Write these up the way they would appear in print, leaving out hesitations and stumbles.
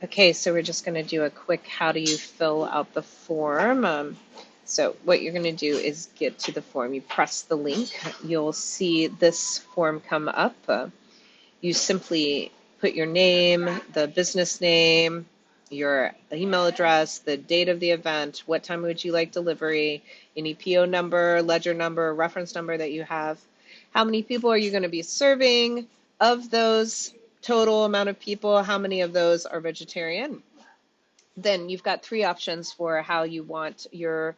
Okay, so we're just going to do a quick how do you fill out the form. So what you're going to do is get to the form. You press the link. You'll see this form come up. You simply put your name, the business name, your email address, the date of the event, what time would you like delivery, any PO number, ledger number, reference number that you have. How many people are you going to be serving? Of those total amount of people, how many of those are vegetarian? Then you've got three options for how you want your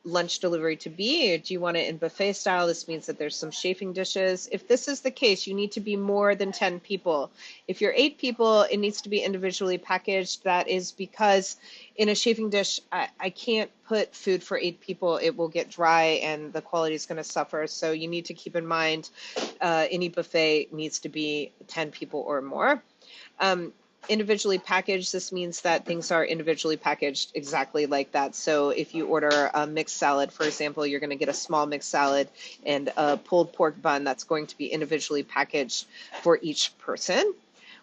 lunch delivery to be. Do you want it in buffet style? This means that there's some chafing dishes. If this is the case, you need to be more than 10 people. If you're 8 people, it needs to be individually packaged. That is because in a chafing dish, I can't put food for 8 people. It will get dry and the quality is going to suffer. So you need to keep in mind any buffet needs to be 10 people or more. Um, Individually packaged, this means that things are individually packaged exactly like that. So if you order a mixed salad, for example, you're going to get a small mixed salad and a pulled pork bun that's going to be individually packaged for each person.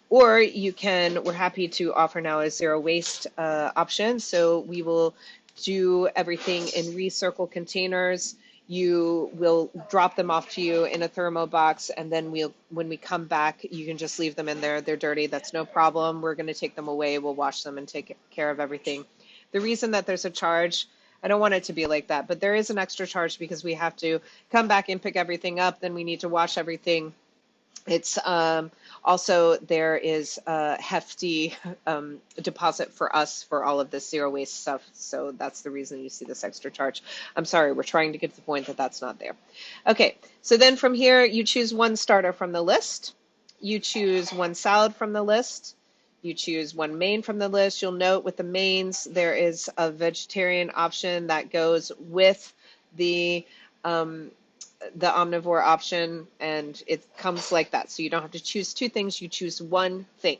Or you can, we're happy to offer now a zero waste option. So we will do everything in recircle containers. You will drop them off to you in a thermo box, and then when we come back, you can just leave them in there. They're dirty, that's no problem. We're going to take them away, we'll wash them and take care of everything. The reason that there's a charge, I don't want it to be like that, but there is an extra charge because we have to come back and pick everything up, then we need to wash everything. It's also, there is a hefty deposit for us for all of this zero waste stuff. So that's the reason you see this extra charge. I'm sorry, we're trying to get to the point that that's not there. Okay, so then from here, you choose one starter from the list. You choose one salad from the list. You choose one main from the list. You'll note with the mains, there is a vegetarian option that goes with the um, the omnivore option, and it comes like that. So you don't have to choose two things, you choose one thing.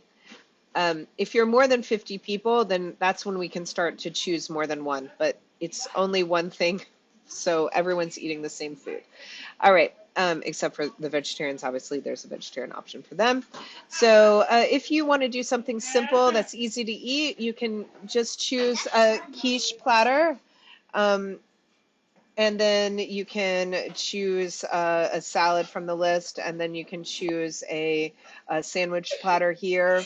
If you're more than 50 people, then that's when we can start to choose more than one, but it's only one thing, so everyone's eating the same food. All right, except for the vegetarians, obviously there's a vegetarian option for them. So if you want to do something simple that's easy to eat, you can just choose a quiche platter. Um, and then you can choose a salad from the list, and then you can choose a sandwich platter here.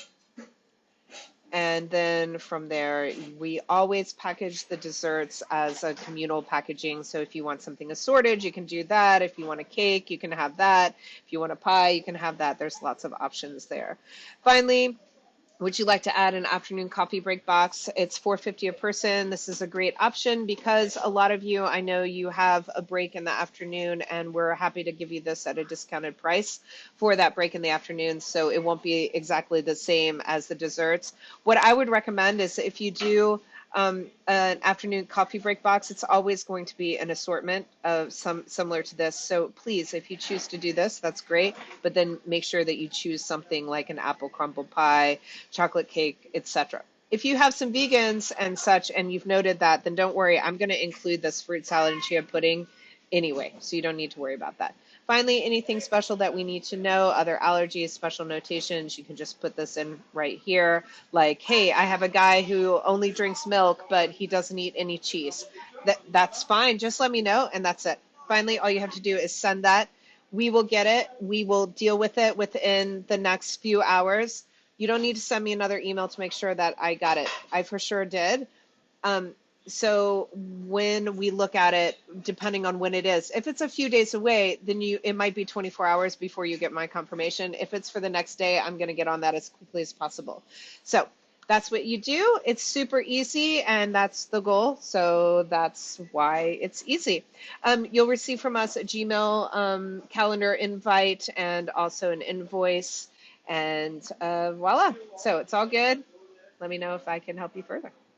And then from there, we always package the desserts as a communal packaging. So if you want something assorted, you can do that. If you want a cake, you can have that. If you want a pie, you can have that. There's lots of options there. Finally, would you like to add an afternoon coffee break box? It's $4.50 a person. This is a great option because a lot of you, I know you have a break in the afternoon, and we're happy to give you this at a discounted price for that break in the afternoon. So it won't be exactly the same as the desserts. What I would recommend is if you do an afternoon coffee break box, it's always going to be an assortment of some similar to this. So please, if you choose to do this, that's great, but then make sure that you choose something like an apple crumble pie, chocolate cake, etc. If you have some vegans and such, and you've noted that, then don't worry, I'm going to include this fruit salad and chia pudding anyway, so you don't need to worry about that. Finally, anything special that we need to know, other allergies, special notations, you can just put this in right here. Like, hey, I have a guy who only drinks milk, but he doesn't eat any cheese. That's fine. Just let me know, and that's it. Finally, all you have to do is send that. We will get it. We will deal with it within the next few hours. You don't need to send me another email to make sure that I got it. I for sure did. Um, so when we look at it, depending on when it is, if it's a few days away, then it might be 24 hours before you get my confirmation. If it's for the next day, I'm going to get on that as quickly as possible. So that's what you do. It's super easy, and that's the goal. So that's why it's easy. You'll receive from us a Gmail calendar invite and also an invoice, and voila. So it's all good. Let me know if I can help you further.